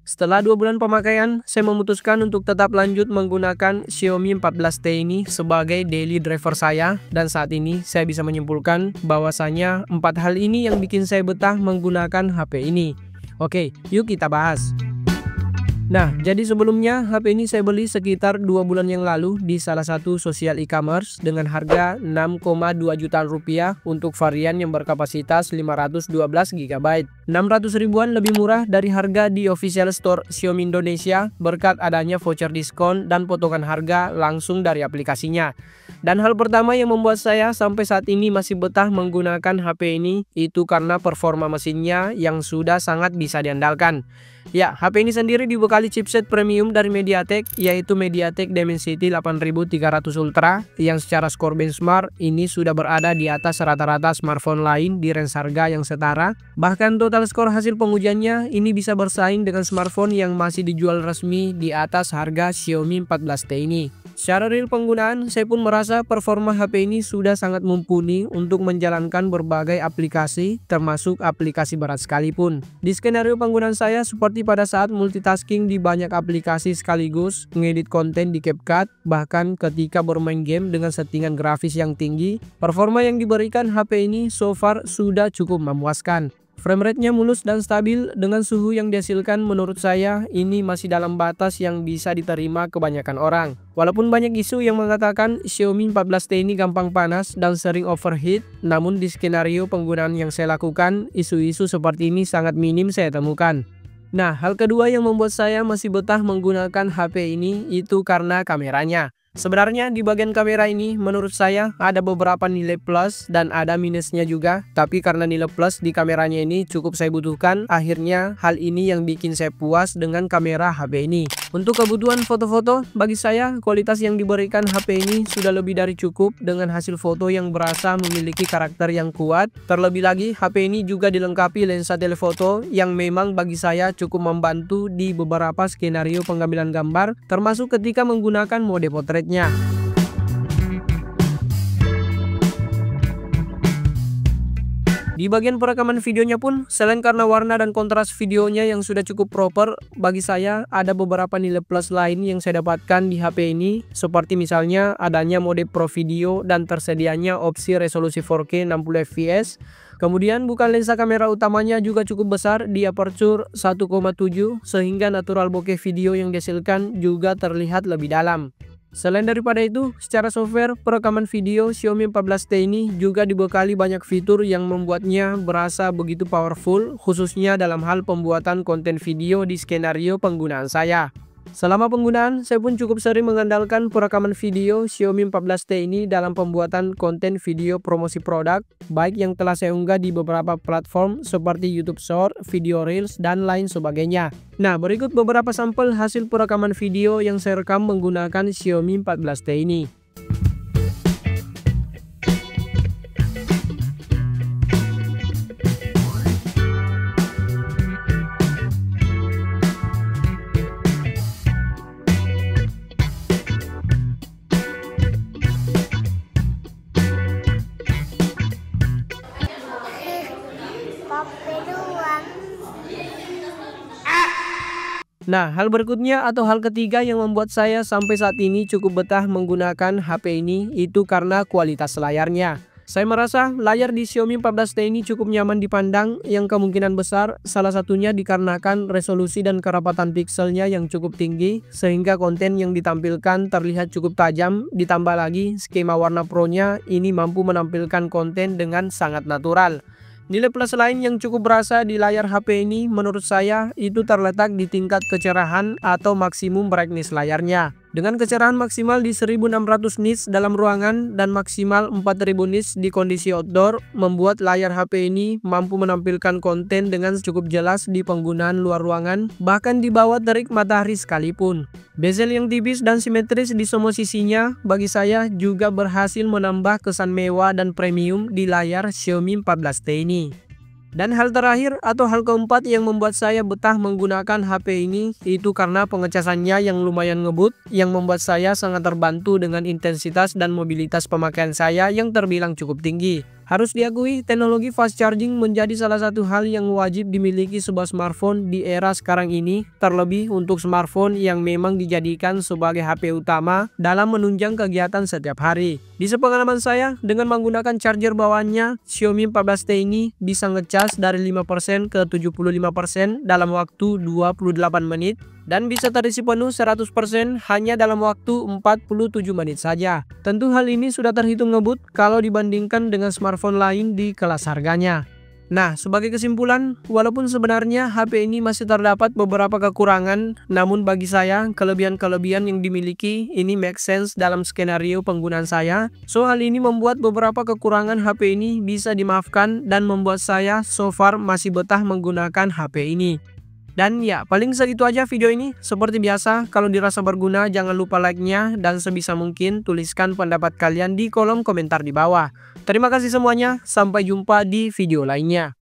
Setelah 2 bulan pemakaian, saya memutuskan untuk tetap lanjut menggunakan Xiaomi 14T ini sebagai daily driver saya, dan saat ini saya bisa menyimpulkan bahwasanya 4 hal ini yang bikin saya betah menggunakan HP ini. Oke, yuk kita bahas. Nah, jadi sebelumnya HP ini saya beli sekitar 2 bulan yang lalu di salah satu sosial e-commerce dengan harga 6,2 jutaan rupiah untuk varian yang berkapasitas 512 GB. 600 ribuan lebih murah dari harga di official store Xiaomi Indonesia berkat adanya voucher diskon dan potongan harga langsung dari aplikasinya. Dan hal pertama yang membuat saya sampai saat ini masih betah menggunakan HP ini itu karena performa mesinnya yang sudah sangat bisa diandalkan. Ya, HP ini sendiri dibekali chipset premium dari MediaTek, yaitu MediaTek Dimensity 8300 Ultra, yang secara skor benchmark ini sudah berada di atas rata-rata smartphone lain di range harga yang setara. Bahkan total skor hasil pengujiannya ini bisa bersaing dengan smartphone yang masih dijual resmi di atas harga Xiaomi 14T ini. Secara real penggunaan, saya pun merasa performa HP ini sudah sangat mumpuni untuk menjalankan berbagai aplikasi, termasuk aplikasi berat sekalipun. Di skenario penggunaan saya seperti pada saat multitasking di banyak aplikasi sekaligus, ngedit konten di CapCut, bahkan ketika bermain game dengan settingan grafis yang tinggi, performa yang diberikan HP ini so far sudah cukup memuaskan. Frame rate-nya mulus dan stabil dengan suhu yang dihasilkan menurut saya ini masih dalam batas yang bisa diterima kebanyakan orang. Walaupun banyak isu yang mengatakan Xiaomi 14T ini gampang panas dan sering overheat, namun di skenario penggunaan yang saya lakukan, isu-isu seperti ini sangat minim saya temukan. Nah, hal kedua yang membuat saya masih betah menggunakan HP ini itu karena kameranya. Sebenarnya di bagian kamera ini menurut saya ada beberapa nilai plus dan ada minusnya juga, tapi karena nilai plus di kameranya ini cukup saya butuhkan, akhirnya hal ini yang bikin saya puas dengan kamera HP ini. Untuk kebutuhan foto-foto, bagi saya kualitas yang diberikan HP ini sudah lebih dari cukup dengan hasil foto yang berasa memiliki karakter yang kuat. Terlebih lagi HP ini juga dilengkapi lensa telefoto yang memang bagi saya cukup membantu di beberapa skenario pengambilan gambar, termasuk ketika menggunakan mode potret. Di bagian perekaman videonya pun, selain karena warna dan kontras videonya yang sudah cukup proper, bagi saya ada beberapa nilai plus lain yang saya dapatkan di HP ini, seperti misalnya adanya mode Pro Video dan tersedianya opsi resolusi 4K 60 fps. Kemudian bukan lensa kamera utamanya juga cukup besar di aperture 1,7 sehingga natural bokeh video yang dihasilkan juga terlihat lebih dalam. Selain daripada itu, secara software perekaman video Xiaomi 14T ini juga dibekali banyak fitur yang membuatnya berasa begitu powerful, khususnya dalam hal pembuatan konten video di skenario penggunaan saya. Selama penggunaan, saya pun cukup sering mengandalkan perekaman video Xiaomi 14T ini dalam pembuatan konten video promosi produk, baik yang telah saya unggah di beberapa platform seperti YouTube Short, video Reels, dan lain sebagainya. Nah, berikut beberapa sampel hasil perekaman video yang saya rekam menggunakan Xiaomi 14T ini. Nah, hal berikutnya atau hal ketiga yang membuat saya sampai saat ini cukup betah menggunakan HP ini itu karena kualitas layarnya. Saya merasa layar di Xiaomi 14T ini cukup nyaman dipandang, yang kemungkinan besar salah satunya dikarenakan resolusi dan kerapatan pikselnya yang cukup tinggi sehingga konten yang ditampilkan terlihat cukup tajam, ditambah lagi skema warna Pro-nya ini mampu menampilkan konten dengan sangat natural. Nilai plus lain yang cukup berasa di layar HP ini menurut saya itu terletak di tingkat kecerahan atau maksimum brightness layarnya. Dengan kecerahan maksimal di 1600 nits dalam ruangan dan maksimal 4000 nits di kondisi outdoor, membuat layar HP ini mampu menampilkan konten dengan cukup jelas di penggunaan luar ruangan, bahkan di bawah terik matahari sekalipun. Bezel yang tipis dan simetris di semua sisinya bagi saya juga berhasil menambah kesan mewah dan premium di layar Xiaomi 14T ini. Dan hal terakhir atau hal keempat yang membuat saya betah menggunakan HP ini itu karena pengecasannya yang lumayan ngebut, yang membuat saya sangat terbantu dengan intensitas dan mobilitas pemakaian saya yang terbilang cukup tinggi. Harus diakui, teknologi fast charging menjadi salah satu hal yang wajib dimiliki sebuah smartphone di era sekarang ini, terlebih untuk smartphone yang memang dijadikan sebagai HP utama dalam menunjang kegiatan setiap hari. Di sepengalaman saya, dengan menggunakan charger bawaannya, Xiaomi 14T ini bisa ngecas dari 5% ke 75% dalam waktu 28 menit dan bisa terisi penuh 100% hanya dalam waktu 47 menit saja. Tentu hal ini sudah terhitung ngebut kalau dibandingkan dengan smartphone lain di kelas harganya. Nah, sebagai kesimpulan, walaupun sebenarnya HP ini masih terdapat beberapa kekurangan, namun bagi saya, kelebihan-kelebihan yang dimiliki ini make sense dalam skenario penggunaan saya. Soal ini membuat beberapa kekurangan HP ini bisa dimaafkan dan membuat saya so far masih betah menggunakan HP ini. Dan ya, paling segitu aja video ini. Seperti biasa, kalau dirasa berguna jangan lupa like-nya dan sebisa mungkin tuliskan pendapat kalian di kolom komentar di bawah. Terima kasih semuanya, sampai jumpa di video lainnya.